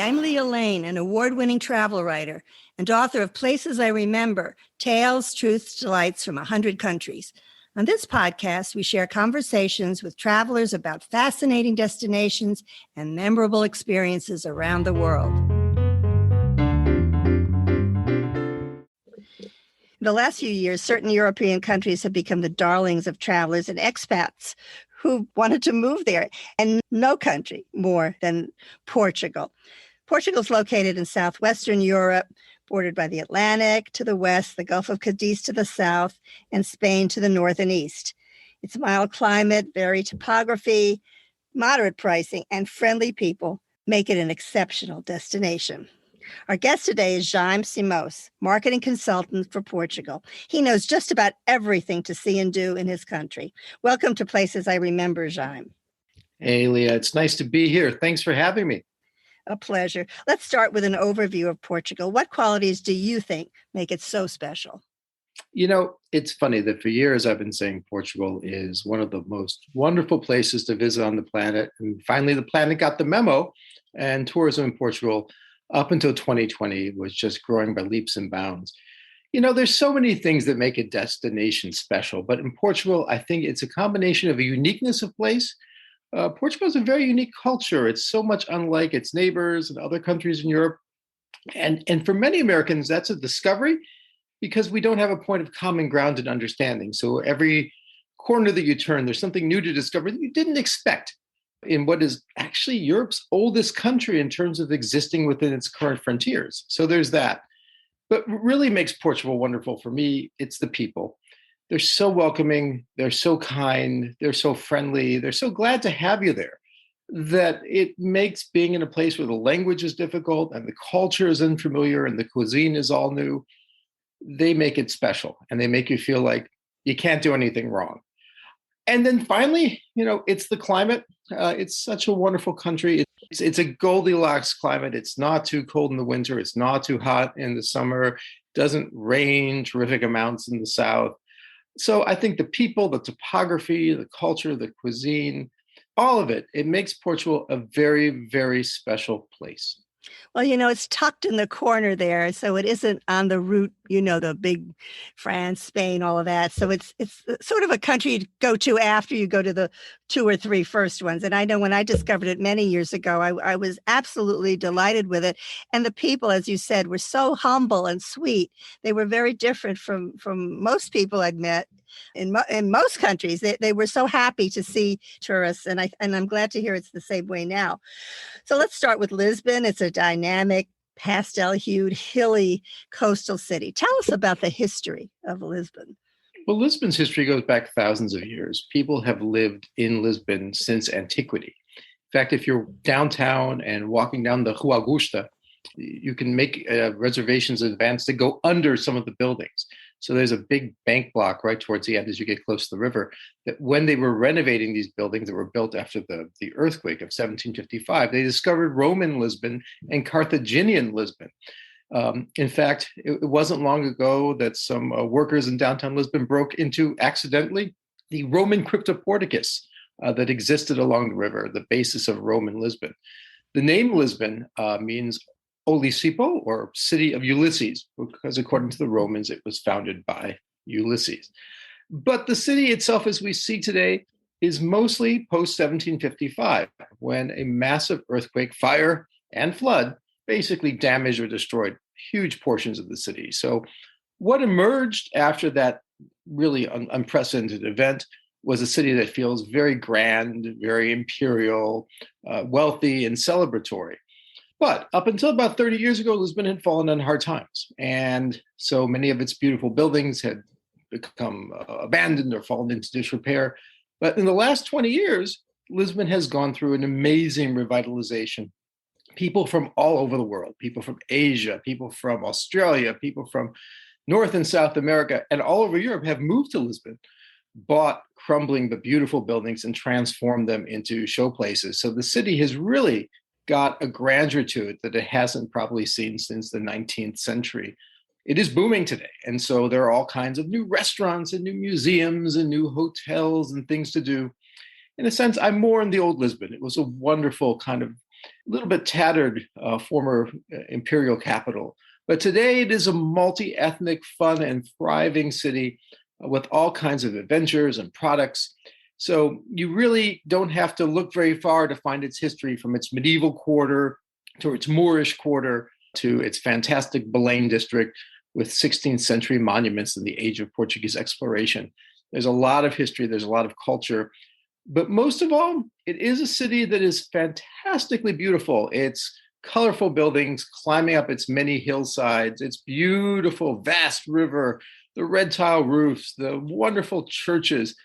I'm Leah Lane, an award-winning travel writer and author of Places I Remember, Tales, Truths, Delights from 100 Countries. On this podcast, we share conversations with travelers about fascinating destinations and memorable experiences around the world. In the last few years, certain European countries have become the darlings of travelers and expats who wanted to move there, and no country more than Portugal. Portugal is located in southwestern Europe, bordered by the Atlantic to the west, the Gulf of Cadiz to the south, and Spain to the north and east. Its mild climate, varied topography, moderate pricing, and friendly people make it an exceptional destination. Our guest today is Jayme Simoes, marketing consultant for Portugal. He knows just about everything to see and do in his country. Welcome to Places I Remember, Jayme. Hey, Leah, it's nice to be here. Thanks for having me. A pleasure. Let's start with an overview of Portugal. What qualities do you think make it so special? You know, it's funny that for years I've been saying Portugal is one of the most wonderful places to visit on the planet. And finally, the planet got the memo, and tourism in Portugal up until 2020 was just growing by leaps and bounds. You know, there's so many things that make a destination special, but in Portugal, I think it's a combination of a uniqueness of place. Portugal is a very unique culture. It's so much unlike its neighbors and other countries in Europe. And for many Americans, that's a discovery because we don't have a point of common ground and understanding. So every corner that you turn, there's something new to discover that you didn't expect in what is actually Europe's oldest country in terms of existing within its current frontiers. So there's that. But what really makes Portugal wonderful for me, it's the people. They're so welcoming, they're so kind, they're so friendly, they're so glad to have you there that it makes being in a place where the language is difficult and the culture is unfamiliar and the cuisine is all new, they make it special and they make you feel like you can't do anything wrong. And then finally, you know, it's the climate. It's such a wonderful country. It's a Goldilocks climate. It's not too cold in the winter. It's not too hot in the summer. It doesn't rain terrific amounts in the south. So I think the people, the topography, the culture, the cuisine, all of it, it makes Portugal a very, very special place. Well, you know, it's tucked in the corner there, so it isn't on the route, you know, the big France, Spain, all of that. So it's sort of a country you go to after you go to the 2 or 3 first ones. And I know when I discovered it many years ago, I was absolutely delighted with it. And the people, as you said, were so humble and sweet. They were very different from most people I'd met in most countries. They were so happy to see tourists, and I'm glad to hear it's the same way now. So let's start with Lisbon. It's a dynamic, pastel-hued, hilly coastal city. Tell us about the history of Lisbon. Well, Lisbon's history goes back thousands of years. People have lived in Lisbon since antiquity. In fact, if you're downtown and walking down the Rua Augusta, you can make reservations in advance to go under some of the buildings. So there's a big bank block right towards the end as you get close to the river that when they were renovating these buildings that were built after the earthquake of 1755, they discovered Roman Lisbon and Carthaginian Lisbon. In fact, it wasn't long ago that some workers in downtown Lisbon broke into accidentally the Roman cryptoporticus that existed along the river, the basis of Roman Lisbon. The name Lisbon means Olisipo, or city of Ulysses, because according to the Romans, it was founded by Ulysses. But the city itself, as we see today, is mostly post-1755, when a massive earthquake, fire, and flood basically damaged or destroyed huge portions of the city. So what emerged after that really unprecedented event was a city that feels very grand, very imperial, wealthy, and celebratory. But up until about 30 years ago, Lisbon had fallen on hard times. And so many of its beautiful buildings had become abandoned or fallen into disrepair. But in the last 20 years, Lisbon has gone through an amazing revitalization. People from all over the world, people from Asia, people from Australia, people from North and South America, and all over Europe have moved to Lisbon, bought crumbling but beautiful buildings and transformed them into show places. So the city has really got a grandeur to it that it hasn't probably seen since the 19th century. It is booming today. And so there are all kinds of new restaurants and new museums and new hotels and things to do. In a sense, I'm more in the old Lisbon. It was a wonderful kind of a little bit tattered former imperial capital. But today it is a multi-ethnic, fun, and thriving city with all kinds of adventures and products. So you really don't have to look very far to find its history, from its medieval quarter to its Moorish quarter to its fantastic Belém district with 16th century monuments in the age of Portuguese exploration. There's a lot of history, there's a lot of culture. But most of all, it is a city that is fantastically beautiful. It's colorful buildings climbing up its many hillsides, its beautiful, vast river, the red tile roofs, the wonderful churches.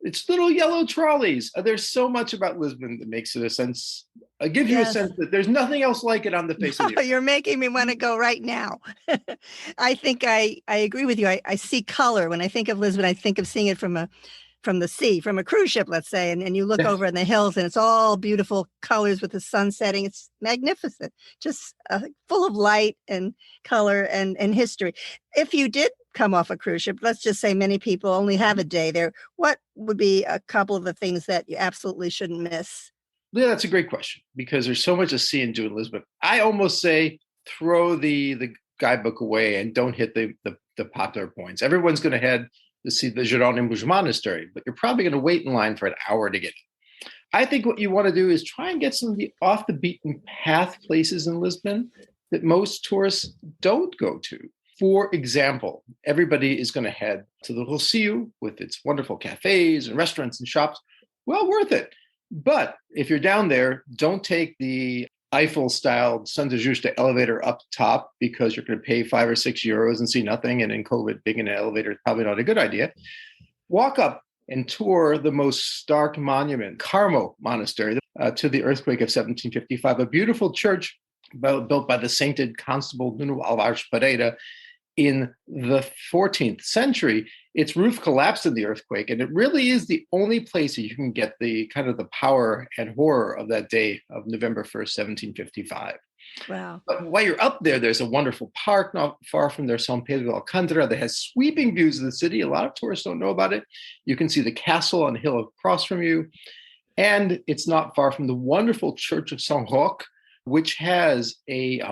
It's little yellow trolleys. There's so much about Lisbon that makes it a sense, gives you a sense that the's nothing else like it on the face of the earth. You're making me want to go right now. I think I agree with you. I see color. When I think of Lisbon, I think of seeing it from the sea, from a cruise ship, let's say, and you look over in the hills and it's all beautiful colors with the sun setting. It's magnificent, just full of light and color and history. If you did come off a cruise ship, let's just say many people only have a day there, what would be a couple of the things that you absolutely shouldn't miss? Yeah, that's a great question, because there's so much to see and do in Lisbon. I almost say throw the guidebook away and don't hit the popular points. Everyone's going to head to see the Jerónimos Monastery, but you're probably going to wait in line for an hour to get in. I think what you want to do is try and get some of the off the beaten path places in Lisbon that most tourists don't go to. For example, everybody is going to head to the Rocio with its wonderful cafes and restaurants and shops. Well worth it. But if you're down there, don't take the Eiffel-style Santa Justa elevator up top, because you're going to pay 5 or 6 euros and see nothing. And in COVID, being in an elevator is probably not a good idea. Walk up and tour the most stark monument, Carmo Monastery, to the earthquake of 1755, a beautiful church built by the sainted Constable Nuno Alvares Pereira in the 14th century. Its roof collapsed in the earthquake, and it really is the only place that you can get the kind of the power and horror of that day of November 1st, 1755. Wow. But while you're up there, there's a wonderful park not far from there, São Pedro de Alcântara, that has sweeping views of the city. A lot of tourists don't know about it. You can see the castle on the hill across from you. And it's not far from the wonderful Church of São Roque, which has a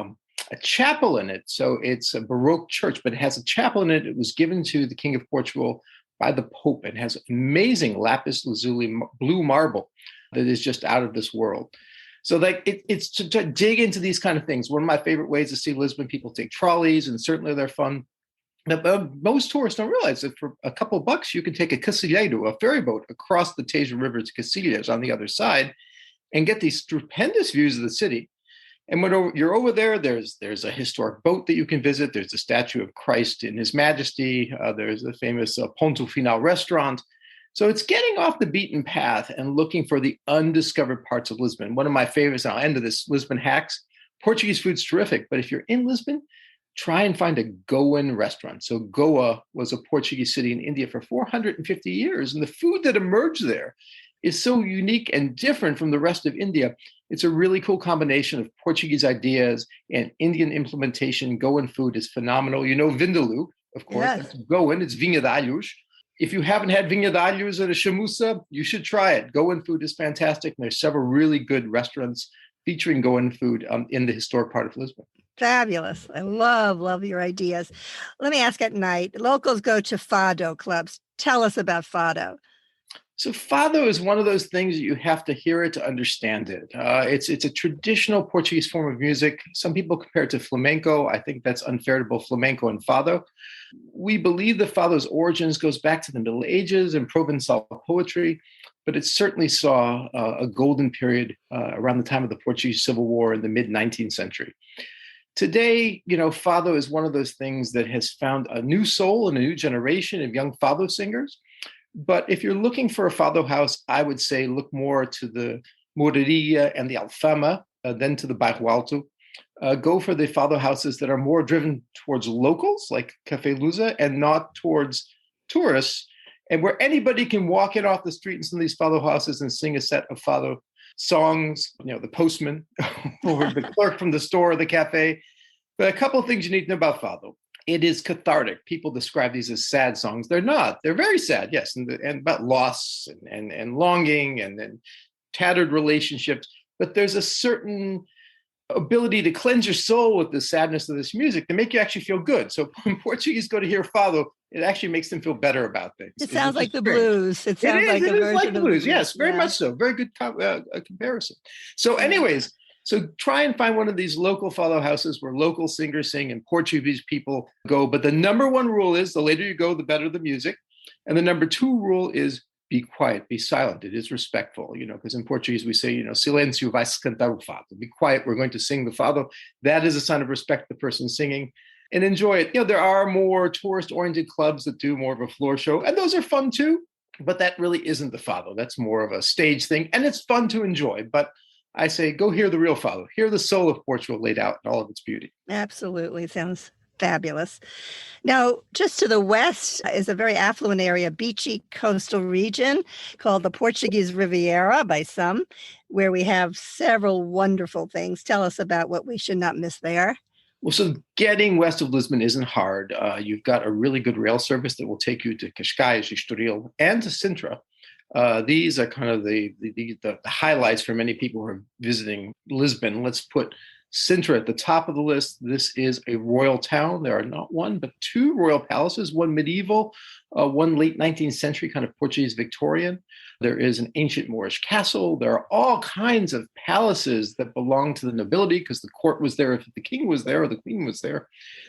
chapel in it. So it's a Baroque church, but it has a chapel in it. It was given to the King of Portugal by the Pope, and has amazing lapis lazuli blue marble that is just out of this world. So it's to dig into these kind of things. One of my favorite ways to see Lisbon, people take trolleys, and certainly they're fun. But most tourists don't realize that for a couple of bucks, you can take a cacilheiro, a ferry boat, across the Tejo River to Cacilhas on the other side, and get these stupendous views of the city. And when you're over there, there's a historic boat that you can visit. There's a statue of Christ in His Majesty. There's the famous Ponto Final restaurant. So it's getting off the beaten path and looking for the undiscovered parts of Lisbon. One of my favorites, and I'll end with this, Lisbon hacks. Portuguese food's terrific, but if you're in Lisbon, try and find a Goan restaurant. So Goa was a Portuguese city in India for 450 years, and the food that emerged there is so unique and different from the rest of India. It's a really cool combination of Portuguese ideas and Indian implementation. Goan food is phenomenal. You know vindaloo, of course. Yes. That's Goan. It's vinha de alhos. If you haven't had vinha de alhos at a chamuça, you should try it. Goan food is fantastic. And there's several really good restaurants featuring Goan food in the historic part of Lisbon. Fabulous. I love your ideas. Let me ask at night, locals go to fado clubs. Tell us about fado. So fado is one of those things that you have to hear it to understand it. It's a traditional Portuguese form of music. Some people compare it to flamenco. I think that's unfair to both flamenco and fado. We believe that fado's origins goes back to the Middle Ages and Provençal poetry, but it certainly saw a golden period around the time of the Portuguese Civil War in the mid-19th century. Today, fado is one of those things that has found a new soul and a new generation of young fado singers. But if you're looking for a fado house, I would say look more to the Moreria and the Alfama than to the Bairro Alto. Go for the fado houses that are more driven towards locals, like Café Lusa, and not towards tourists, and where anybody can walk in off the street in some of these fado houses and sing a set of fado songs, the postman or the clerk from the store or the cafe. But a couple of things you need to know about fado. It is cathartic. People describe these as sad songs. They're not. They're very sad, yes, and about loss and longing and tattered relationships. but there's a certain ability to cleanse your soul with the sadness of this music to make you actually feel good. So when Portuguese go to hear fado, it actually makes them feel better about things. It sounds like the strange. blues. It sounds like It a is like version the of the blues. blues. Yes, very much so. Very good comparison. So anyways, so try and find one of these local fado houses where local singers sing and Portuguese people go. But the number one rule is the later you go, the better the music. And the number two rule is be quiet, be silent. It is respectful, because in Portuguese we say, silêncio vai se cantar o fado. Be quiet, we're going to sing the fado. That is a sign of respect to the person singing, and enjoy it. There are more tourist-oriented clubs that do more of a floor show, and those are fun too, but that really isn't the fado. That's more of a stage thing, and it's fun to enjoy. But I say, go hear the real fado. Hear the soul of Portugal laid out in all of its beauty. Absolutely. Sounds fabulous. Now, just to the west is a very affluent area, beachy coastal region called the Portuguese Riviera by some, where we have several wonderful things. Tell us about what we should not miss there. Well, so getting west of Lisbon isn't hard. You've got a really good rail service that will take you to Cascais, Estoril, and to Sintra. These are kind of the highlights for many people who are visiting Lisbon. Let's put Sintra at the top of the list. This is a royal town. There are not one, but two royal palaces, one medieval, one late 19th century kind of Portuguese Victorian. There is an ancient Moorish castle. There are all kinds of palaces that belong to the nobility because the court was there if the king was there or the queen was there.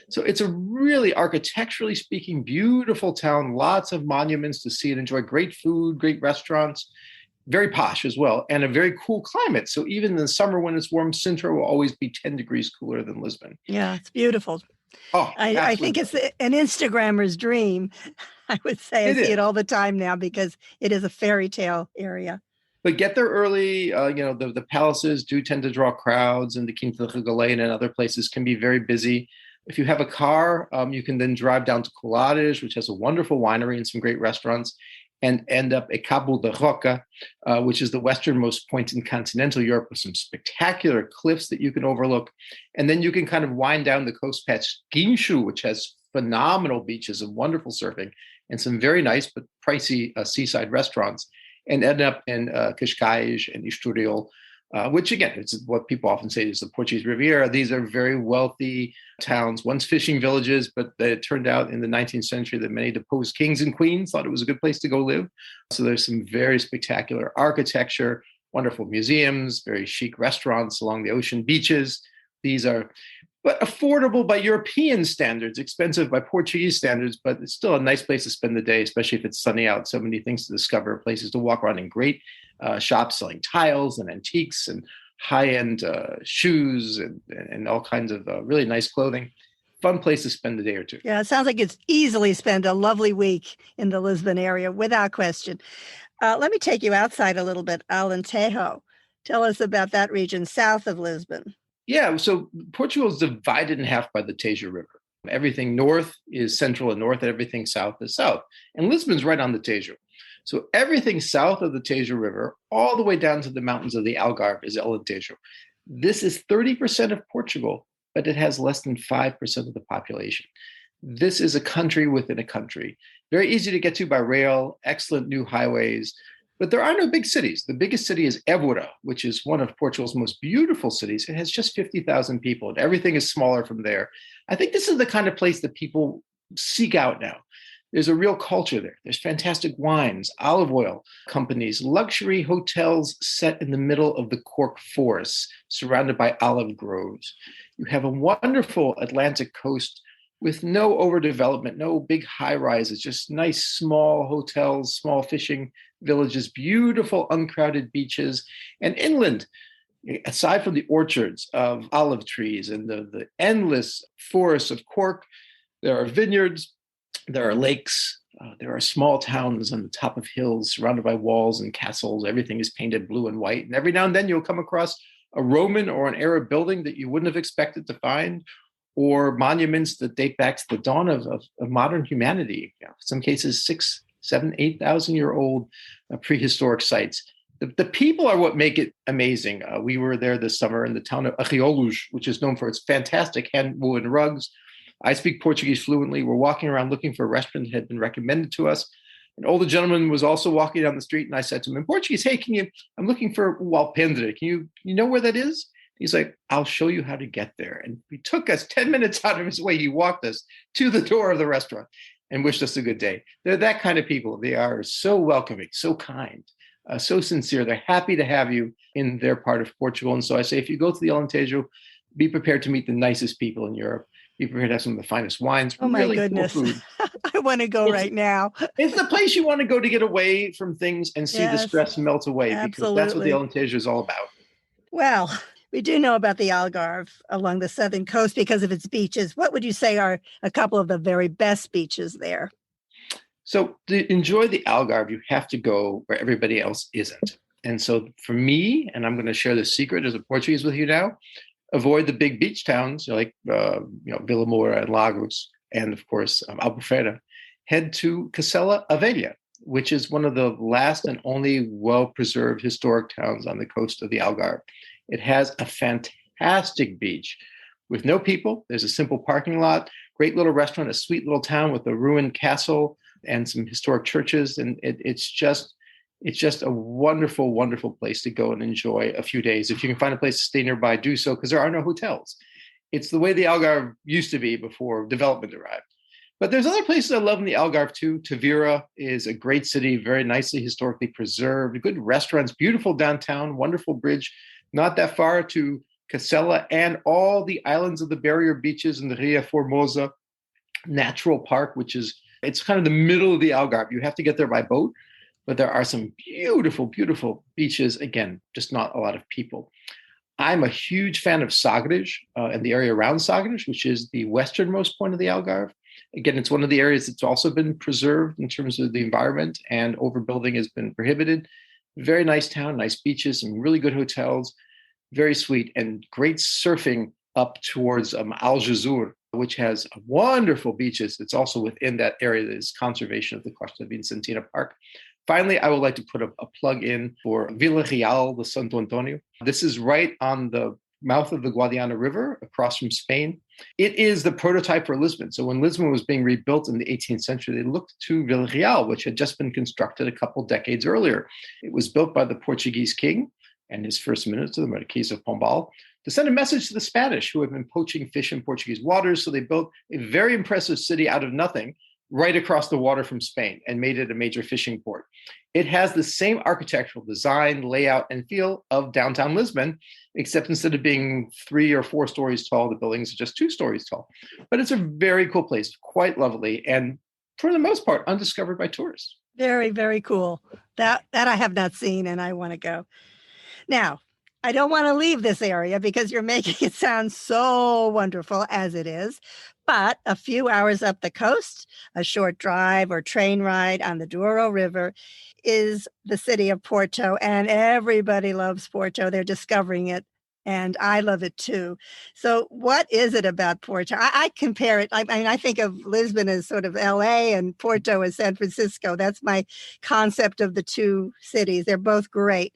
So it's a really architecturally speaking, beautiful town, lots of monuments to see and enjoy, great food, great restaurants. Very posh as well, and a very cool climate. So even in the summer when it's warm, Sintra will always be 10 degrees cooler than Lisbon. Yeah, it's beautiful. Oh, I think it's an Instagrammer's dream. I would say I see it all the time now because it is a fairy tale area. But get there early. The palaces do tend to draw crowds, and the Quinta de Regaleira and other places can be very busy. If you have a car, you can then drive down to Colares, which has a wonderful winery and some great restaurants, and end up at Cabo da Roca, which is the westernmost point in continental Europe with some spectacular cliffs that you can overlook. And then you can kind of wind down the coast past Guincho, which has phenomenal beaches and wonderful surfing and some very nice but pricey seaside restaurants, and end up in Cascais and Estoril, which again, it's what people often say is the Portuguese Riviera. These are very wealthy towns, once fishing villages, but it turned out in the 19th century that many deposed kings and queens thought it was a good place to go live. So there's some very spectacular architecture, wonderful museums, very chic restaurants along the ocean beaches. These are but affordable by European standards, expensive by Portuguese standards, but it's still a nice place to spend the day, especially if it's sunny out. So many things to discover, places to walk around in, great shops selling tiles and antiques and high-end shoes and all kinds of really nice clothing. Fun place to spend a day or two. Yeah, it sounds like it's easily spent a lovely week in the Lisbon area, without question. Let me take you outside a little bit. Aletejo. Tell us about that region south of Lisbon. Yeah, so Portugal is divided in half by the Tejo River. Everything north is central and north, and everything south is south. And Lisbon's right on the Tejo. So everything south of the Tejo River, all the way down to the mountains of the Algarve, is Aletejo. This is 30% of Portugal, but it has less than 5% of the population. This is a country within a country. Very easy to get to by rail, excellent new highways, but there are no big cities. The biggest city is Évora, which is one of Portugal's most beautiful cities. It has just 50,000 people, and everything is smaller from there. I think this is the kind of place that people seek out now. There's a real culture there. There's fantastic wines, olive oil companies, luxury hotels set in the middle of the cork forests, surrounded by olive groves. You have a wonderful Atlantic coast with no overdevelopment, no big high rises, just nice small hotels, small fishing villages, beautiful uncrowded beaches, and inland. Aside from the orchards of olive trees and the endless forests of cork, there are vineyards, there are lakes, there are small towns on the top of hills surrounded by walls and castles. Everything is painted blue and white. And every now and then you'll come across a Roman or an Arab building that you wouldn't have expected to find, or monuments that date back to the dawn of modern humanity. In some cases, 6,000, 7,000, 8,000-year-old prehistoric sites. The people are what make it amazing. We were there this summer in the town of Arqueólogos, which is known for its fantastic hand-woven rugs. I speak Portuguese fluently. We're walking around looking for a restaurant that had been recommended to us An older gentleman was also walking down the street, and I said to him in Portuguese, "Hey, I'm looking for o Alpendre. You know where that is?" He's like, "I'll show you how to get there." And he took us 10 minutes out of his way. He walked us to the door of the restaurant and wished us a good day. They're that kind of people. They are so welcoming, so kind, so sincere. They're happy to have you in their part of Portugal. And so I say, if you go to the Alentejo, be prepared to meet the nicest people in Europe. Be prepared to have some of the finest wines, Oh my really goodness. cool food. I want to go right now. It's the place you want to go to get away from things and see the Yes, stress melt away, because that's what the absolutely. Alentejo is all about. Well, we do know about the Algarve along the southern coast because of its beaches. What would you say are a couple of the very best beaches there? So to enjoy the Algarve, you have to go where everybody else isn't. And so for me, and I'm going to share the secret as a Portuguese with you now, avoid the big beach towns like Vila Moura and Lagos, and of course Albufeira. Head to Castela Velha, which is one of the last and only well-preserved historic towns on the coast of the Algarve. It has a fantastic beach with no people. There's a simple parking lot, great little restaurant, a sweet little town with a ruined castle and some historic churches, and it's just a wonderful, wonderful place to go and enjoy a few days. If you can find a place to stay nearby, do so, because there are no hotels. It's the way the Algarve used to be before development arrived. But there's other places I love in the Algarve too. Tavira is a great city, very nicely historically preserved, good restaurants, beautiful downtown, wonderful bridge, not that far to Castela, and all the islands of the barrier beaches in the Ria Formosa Natural Park, it's kind of the middle of the Algarve. You have to get there by boat, but there are some beautiful, beautiful beaches. Again, just not a lot of people. I'm a huge fan of Sagres and the area around Sagres, which is the westernmost point of the Algarve. Again, it's one of the areas that's also been preserved in terms of the environment, and overbuilding has been prohibited. Very nice town, nice beaches, some really good hotels, very sweet, and great surfing up towards Algesur, which has wonderful beaches. It's also within that area that is conservation of the Costa Vicentina Park. Finally, I would like to put a plug in for Vila Real de Santo Antonio. This is right on the mouth of the Guadiana River across from Spain. It is the prototype for Lisbon. So when Lisbon was being rebuilt in the 18th century, they looked to Vila Real, which had just been constructed a couple decades earlier. It was built by the Portuguese king and his first minister, the Marquis of Pombal, to send a message to the Spanish, who had been poaching fish in Portuguese waters. So they built a very impressive city out of nothing right across the water from Spain and made it a major fishing port. It has the same architectural design, layout, and feel of downtown Lisbon, except instead of being 3 or 4 stories tall, the buildings are just 2 stories tall. But it's a very cool place, quite lovely, and for the most part, undiscovered by tourists. Very, very cool. That I have not seen, and I want to go. Now, I don't want to leave this area because you're making it sound so wonderful as it is. But a few hours up the coast, a short drive or train ride on the Douro River, is the city of Porto. And everybody loves Porto. They're discovering it. And I love it too. So what is it about Porto? I compare it. I mean, I think of Lisbon as sort of LA and Porto as San Francisco. That's my concept of the two cities. They're both great.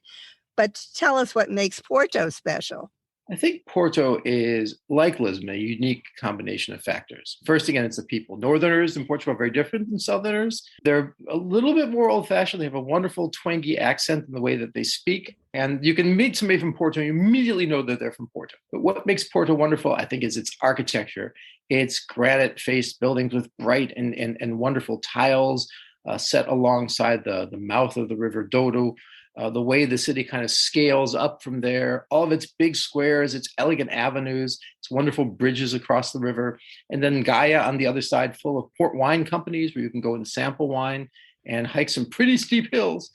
But tell us what makes Porto special. I think Porto is, like Lisbon, a unique combination of factors. First, again, it's the people. Northerners in Portugal are very different than Southerners. They're a little bit more old-fashioned. They have a wonderful twangy accent in the way that they speak. And you can meet somebody from Porto, and you immediately know that they're from Porto. But what makes Porto wonderful, I think, is its architecture. It's granite-faced buildings with bright and wonderful tiles set alongside the mouth of the river Douro. The way the city kind of scales up from there, all of its big squares, its elegant avenues, its wonderful bridges across the river. And then Gaia on the other side, full of port wine companies where you can go and sample wine and hike some pretty steep hills.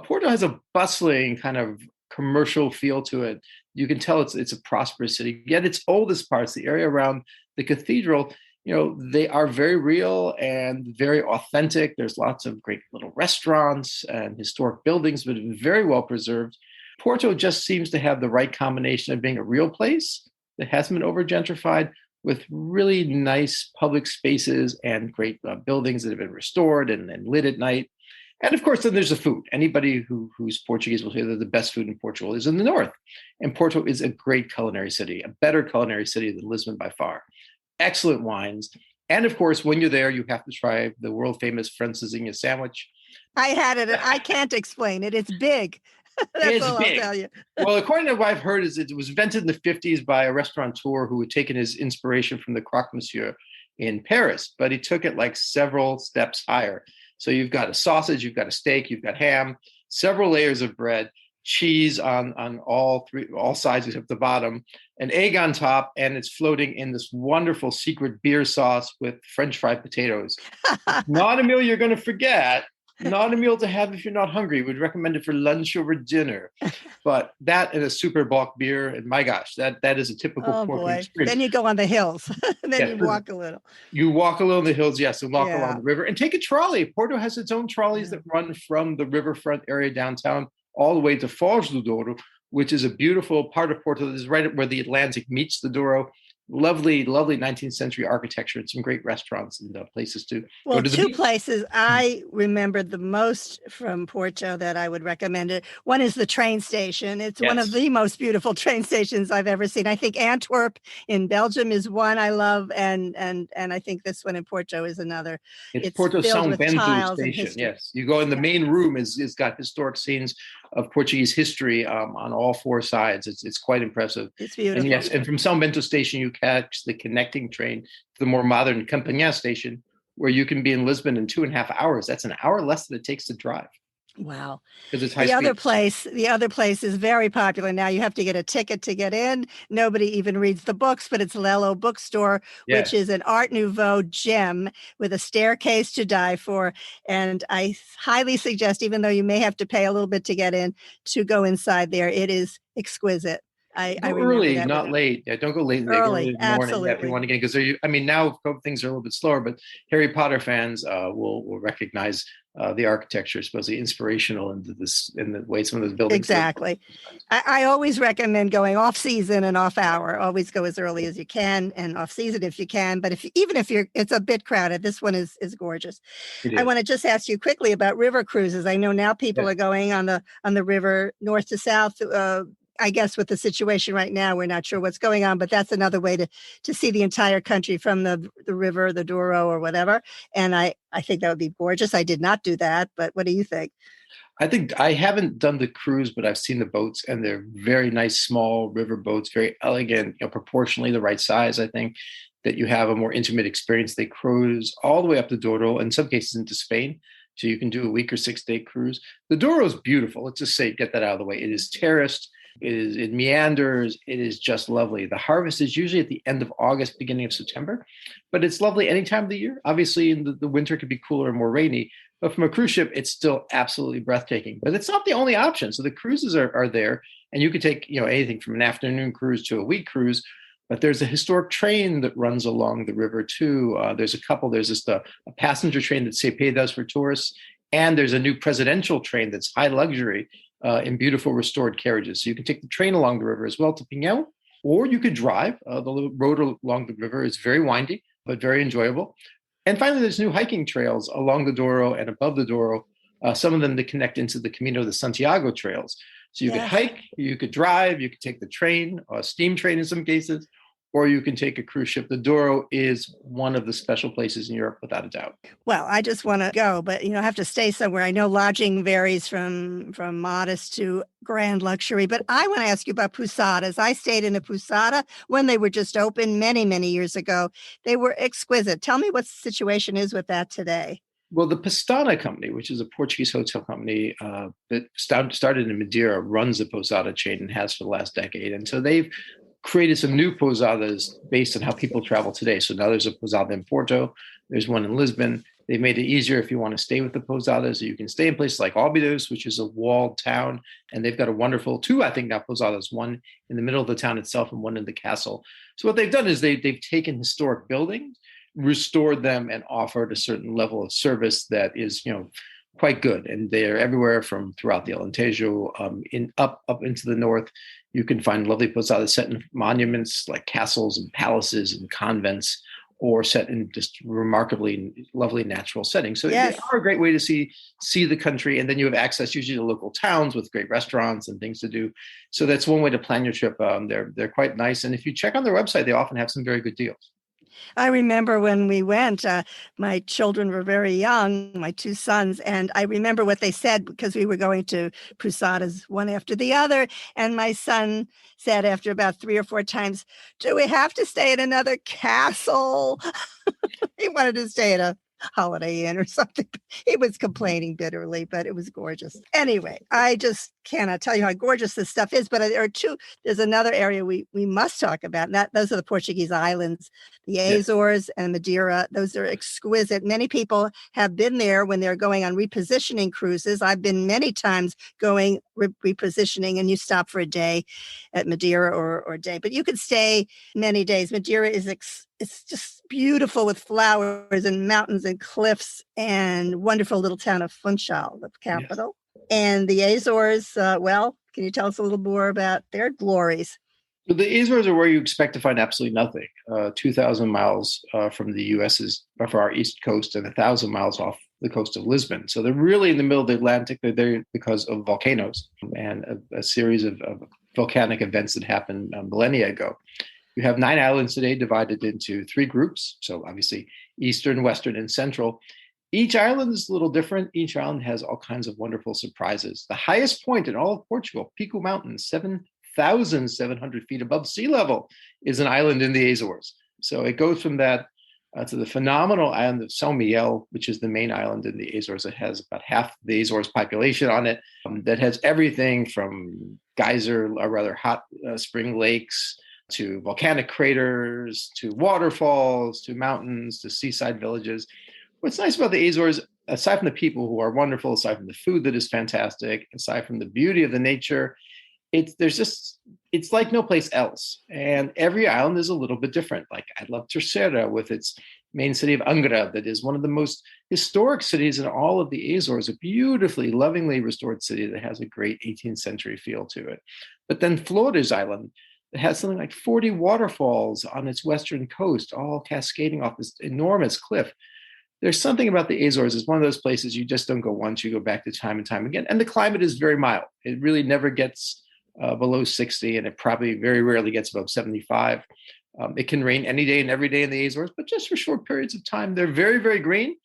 Porto has a bustling kind of commercial feel to it. You can tell it's a prosperous city. Yet its oldest parts, the area around the cathedral, they are very real and very authentic. There's lots of great little restaurants and historic buildings, but very well preserved. Porto just seems to have the right combination of being a real place that hasn't been over gentrified, with really nice public spaces and great buildings that have been restored and lit at night. And of course, then there's the food. Anybody who's Portuguese will say that the best food in Portugal is in the north. And Porto is a great culinary city, a better culinary city than Lisbon by far. Excellent wines. And of course, when you're there, you have to try the world famous francesinha sandwich. I had it. I can't explain it. It's big. That's It's all I'll big. tell you. Well, according to what I've heard, is it was invented in the 50s by a restaurateur who had taken his inspiration from the croque monsieur in Paris, but he took it like several steps higher. So you've got a sausage, you've got a steak, you've got ham, several layers of bread, cheese on all sides except the bottom, an egg on top, and it's floating in this wonderful secret beer sauce with French fried potatoes. Not a meal you're going to forget. Not a meal to have if you're not hungry. We'd recommend it for lunch or dinner. But that and a super bulk beer, and my gosh, that is a typical Oh Portuguese boy. experience. Then you go on the hills and then Yes, you walk a little. you walk along the hills, yes, and walk along Yeah. the river and take a trolley. Porto has its own trolleys that run from the riverfront area downtown all the way to Foz do Douro, which is a beautiful part of Porto that is right where the Atlantic meets the Douro. Lovely, lovely 19th century architecture and some great restaurants and places to Well, go to the two beach. places I remembered the most from Porto that I would recommend it. One is the train station. It's one of Yes. the most beautiful train stations I've ever seen. I think Antwerp in Belgium is one I love, and I think this one in Porto is another. It's It's Porto filled São with Bento tiles and Station. history. Yes, you go in the Yeah. main room is got historic scenes of Portuguese history on all four sides. It's quite impressive. It's And beautiful. yes, and from São Bento Station you catch the connecting train to the more modern Campanhã Station, where you can be in Lisbon in 2.5 hours. That's an hour less than it takes to drive Wow. because it's high The other speed. place is very popular now. You have to get a ticket to get in. Nobody even reads the books, but it's Lello Bookstore, which Yes. is an Art Nouveau gem with a staircase to die for. And I highly suggest, even though you may have to pay a little bit to get in, to go inside there. It is exquisite. I Go remember early, that not late. Yeah, don't go late. Go early early. in the morning. Yeah, if you Absolutely. want to get because I mean now things are a little bit slower, but Harry Potter fans will recognize the architecture, supposedly inspirational in the way some of those buildings look. Exactly. I always recommend going off season and off hour. Always go as early as you can and off season if you can. But even if it's a bit crowded, this one is gorgeous. It I is. want to just ask you quickly about river cruises. I know now people Yes. are going on the river north to south. I guess with the situation right now, we're not sure what's going on, but that's another way to see the entire country from the river, the Douro or whatever. And I think that would be gorgeous. I did not do that, but what do you think? I think I haven't done the cruise, but I've seen the boats, and they're very nice, small river boats, very elegant, proportionally the right size. I think that you have a more intimate experience. They cruise all the way up the Douro, in some cases into Spain. So you can do a week or 6-day cruise. The Douro is beautiful. Let's just say, get that out of the way. It is terraced. It meanders. It is just lovely. The harvest is usually at the end of August, beginning of September, but it's lovely any time of the year. Obviously, in the winter could be cooler and more rainy, but from a cruise ship, it's still absolutely breathtaking. But it's not the only option. So the cruises are there, and you could take anything from an afternoon cruise to a week cruise. But there's a historic train that runs along the river too. There's a couple. There's just a passenger train that CP does for tourists, and there's a new presidential train that's high luxury in beautiful restored carriages. So you can take the train along the river as well to Pinhão, or you could drive. The road along the river is very windy, but very enjoyable. And finally, there's new hiking trails along the Douro and above the Douro, some of them that connect into the Camino de Santiago trails. So you could hike, you could drive, you could take the train, a steam train in some cases, or you can take a cruise ship. The Douro is one of the special places in Europe, without a doubt. Well, I just want to go, but I have to stay somewhere. I know lodging varies from modest to grand luxury, but I want to ask you about pousadas. I stayed in a pousada when they were just open many, many years ago. They were exquisite. Tell me what the situation is with that today. Well, the Pestana Company, which is a Portuguese hotel company that started in Madeira, runs the Pousada chain and has for the last decade. And so they've created some new pousadas based on how people travel today. So now there's a pousada in Porto. There's one in Lisbon. They've made it easier if you want to stay with the pousadas. You can stay in places like Óbidos, which is a walled town. And they've got a wonderful two, I think, now pousadas, one in the middle of the town itself and one in the castle. So what they've done is they've taken historic buildings, restored them, and offered a certain level of service that is, quite good. And they're everywhere from throughout the Aletejo, up into the north. You can find lovely posadas set in monuments like castles and palaces and convents, or set in just remarkably lovely natural settings. So they are a great way to see the country. And then you have access usually to local towns with great restaurants and things to do. So that's one way to plan your trip. They're quite nice. And if you check on their website, they often have some very good deals. I remember when we went, my children were very young, my two sons, and I remember what they said because we were going to pousadas one after the other. And my son said after about 3 or 4 times, do we have to stay in another castle? He wanted to stay at a Holiday Inn or something. He was complaining bitterly, but it was gorgeous. Anyway, I just cannot tell you how gorgeous this stuff is. But there's another area we must talk about. And those are the Portuguese islands, the Azores and Madeira. Those are exquisite. Many people have been there when they're going on repositioning cruises. I've been many times going repositioning, and you stop for a day at Madeira or a day, but you could stay many days. Madeira is it's just beautiful with flowers and mountains and cliffs and wonderful little town of Funchal, the capital. Yes. And the Azores, well, can you tell us a little more about their glories? So the Azores are where you expect to find absolutely nothing. 2,000 miles from the U.S.'s, for our east coast, and 1,000 miles off the coast of Lisbon. So they're really in the middle of the Atlantic. They're there because of volcanoes and a series of volcanic events that happened millennia ago. You have 9 islands today divided into 3 groups. So obviously Eastern, Western, and Central. Each island is a little different. Each island has all kinds of wonderful surprises. The highest point in all of Portugal, Pico Mountain, 7,700 feet above sea level, is an island in the Azores. So it goes from that to the phenomenal island of São Miguel, which is the main island in the Azores. It has about half the Azores population on it. That has everything from rather hot spring lakes, to volcanic craters, to waterfalls, to mountains, to seaside villages. What's nice about the Azores, aside from the people who are wonderful, aside from the food that is fantastic, aside from the beauty of the nature, it's like no place else. And every island is a little bit different. Like I love Terceira with its main city of Angra, that is one of the most historic cities in all of the Azores, a beautifully, lovingly restored city that has a great 18th century feel to it. But then Flores Island, it has something like 40 waterfalls on its western coast, all cascading off this enormous cliff. There's something about the Azores. It's one of those places you just don't go once, you go back to time and time again. And the climate is very mild. It really never gets below 60, and it probably very rarely gets above 75. It can rain any day and every day in the Azores, but just for short periods of time. They're very, very green.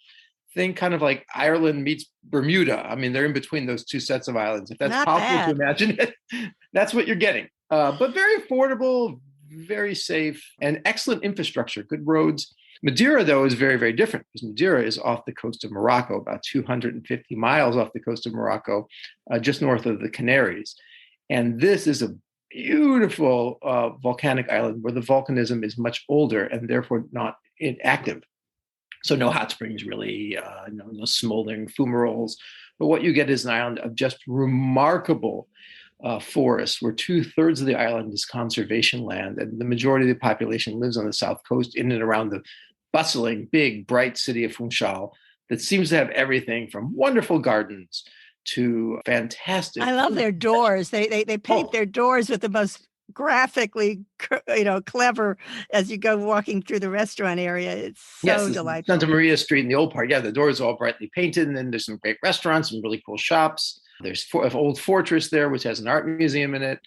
Think kind of like Ireland meets Bermuda. I mean, they're in between those two sets of islands. If that's Not possible bad. to imagine it, that's what you're getting. But very affordable, very safe, and excellent infrastructure, good roads. Madeira, though, is very, very different because Madeira is off the coast of Morocco, about 250 miles off the coast of Morocco, just north of the Canaries. And this is a beautiful volcanic island where the volcanism is much older and therefore not inactive. So no hot springs, really, no smoldering fumaroles. But what you get is an island of just remarkable forests, where 2/3 of the island is conservation land, and the majority of the population lives on the south coast in and around the bustling, big, bright city of Funchal that seems to have everything from wonderful gardens to fantastic. I love their doors. They paint their doors with the most graphically, clever as you go walking through the restaurant area. It's so delightful. Santa Maria Street in the old part. Yeah, the doors are all brightly painted, and then there's some great restaurants and really cool shops. There's an old fortress there, which has an art museum in it.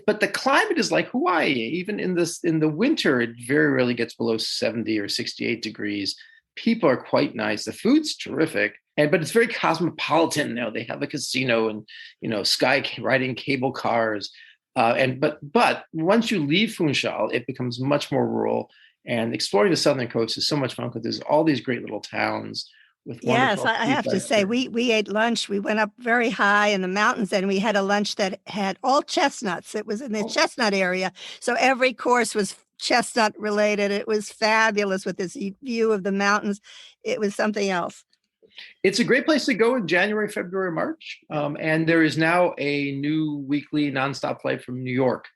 But the climate is like Hawaii. Even in the winter, it very rarely gets below 70 or 68 degrees. People are quite nice. The food's terrific. But it's very cosmopolitan now. They have a casino and, sky riding cable cars. But once you leave Funchal, it becomes much more rural. And exploring the southern coast is so much fun because there's all these great little towns. Yes, I have to say, we ate lunch. We went up very high in the mountains, and we had a lunch that had all chestnuts. It was in the chestnut area. So every course was chestnut related. It was fabulous with this view of the mountains. It was something else. It's a great place to go in January, February, March. And there is now a new weekly nonstop flight from New York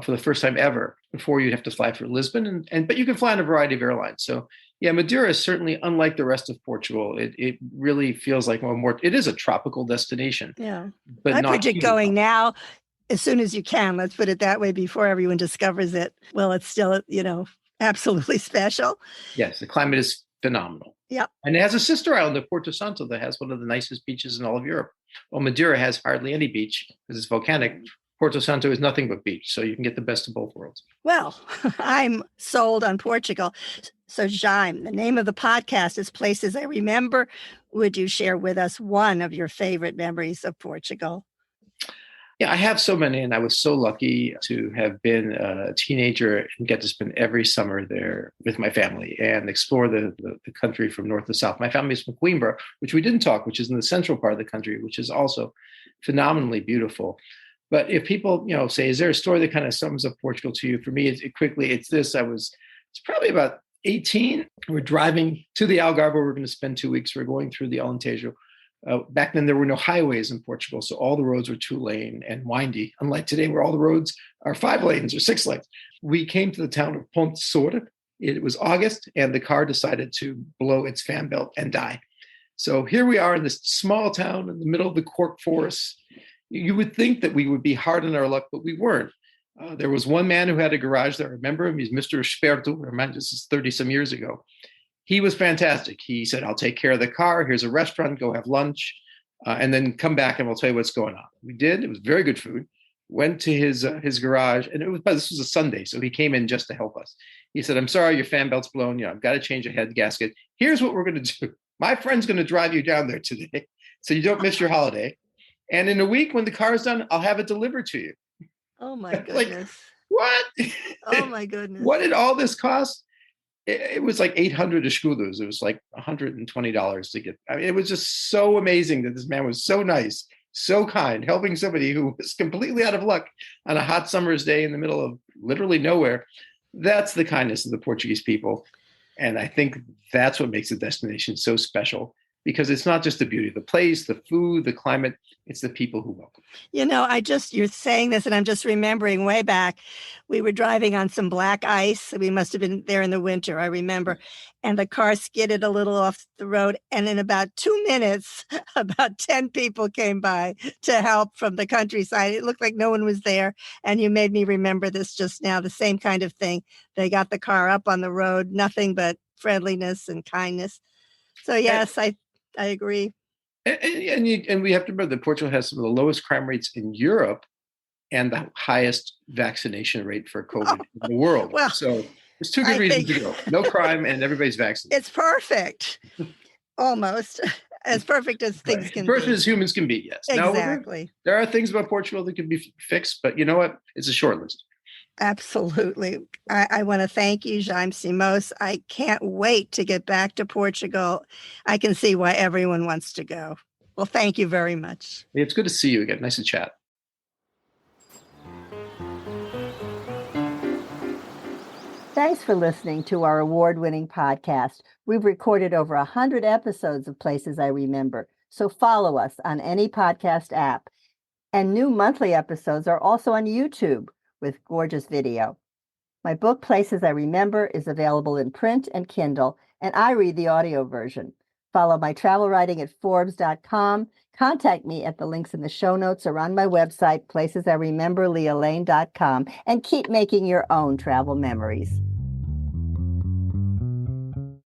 for the first time ever. Before, you'd have to fly for Lisbon, but you can fly on a variety of airlines. So yeah, Madeira is certainly unlike the rest of Portugal. It really feels like it is a tropical destination. Yeah, but I predict going now as soon as you can. Let's put it that way before everyone discovers it. Well, it's still, absolutely special. Yes, the climate is phenomenal. Yeah. And it has a sister island of Porto Santo that has one of the nicest beaches in all of Europe. Well, Madeira has hardly any beach because it's volcanic. Porto Santo is nothing but beach. So you can get the best of both worlds. Well, I'm sold on Portugal. So, Jayme, the name of the podcast is Places I Remember. Would you share with us one of your favorite memories of Portugal? Yeah, I have so many, and I was so lucky to have been a teenager and get to spend every summer there with my family and explore the country from north to south. My family is from Coimbra, which we didn't talk, which is in the central part of the country, which is also phenomenally beautiful. But if people, say, is there a story that kind of sums up Portugal to you? For me, it's this. It's probably about 18. We're driving to the Algarve where we're going to spend 2 weeks. We're going through the Aletejo. Back then, there were no highways in Portugal, so all the roads were 2-lane and windy, unlike today where all the roads are 5 lanes or 6 lanes. We came to the town of Ponte. It was August, and the car decided to blow its fan belt and die. So here we are in this small town in the middle of the cork forest. You would think that we would be hard on our luck, but we weren't. There was one man who had a garage there. I remember him. He's Mr. Sperto. This is 30-some years ago. He was fantastic. He said, I'll take care of the car. Here's a restaurant. Go have lunch. And then come back and we'll tell you what's going on. We did. It was very good food. Went to his garage. And this was a Sunday, so he came in just to help us. He said, I'm sorry, your fan belt's blown. I've got to change a head gasket. Here's what we're going to do. My friend's going to drive you down there today so you don't miss your holiday. And in a week, when the car's done, I'll have it delivered to you. Oh, my goodness. What? Oh, my goodness. What did all this cost? It was like 800 escudos. It was like $120 to get. I mean, it was just so amazing that this man was so nice, so kind, helping somebody who was completely out of luck on a hot summer's day in the middle of literally nowhere. That's the kindness of the Portuguese people. And I think that's what makes the destination so special, because it's not just the beauty of the place, the food, the climate, it's the people who welcome. You're saying this and I'm just remembering way back, we were driving on some black ice. We must have been there in the winter, I remember. And the car skidded a little off the road. And in about 2 minutes, about 10 people came by to help from the countryside. It looked like no one was there. And you made me remember this just now, the same kind of thing. They got the car up on the road, nothing but friendliness and kindness. So yes, I agree. And we have to remember that Portugal has some of the lowest crime rates in Europe and the highest vaccination rate for COVID in the world. Well, so there's 2 good reasons to go. No crime and everybody's vaccinated. It's perfect. Almost. As perfect as things can be. Perfect as humans can be, yes. Exactly. Now, there are things about Portugal that can be fixed, but you know what? It's a short list. Absolutely. I want to thank you, Jayme Simoes. I can't wait to get back to Portugal. I can see why everyone wants to go. Well, thank you very much. It's good to see you again. Nice to chat. Thanks for listening to our award-winning podcast. We've recorded over 100 episodes of Places I Remember, so follow us on any podcast app. And new monthly episodes are also on YouTube with gorgeous video. My book, Places I Remember, is available in print and Kindle, and I read the audio version. Follow my travel writing at Forbes.com. Contact me at the links in the show notes or on my website, placesirememberlealane.com, and keep making your own travel memories.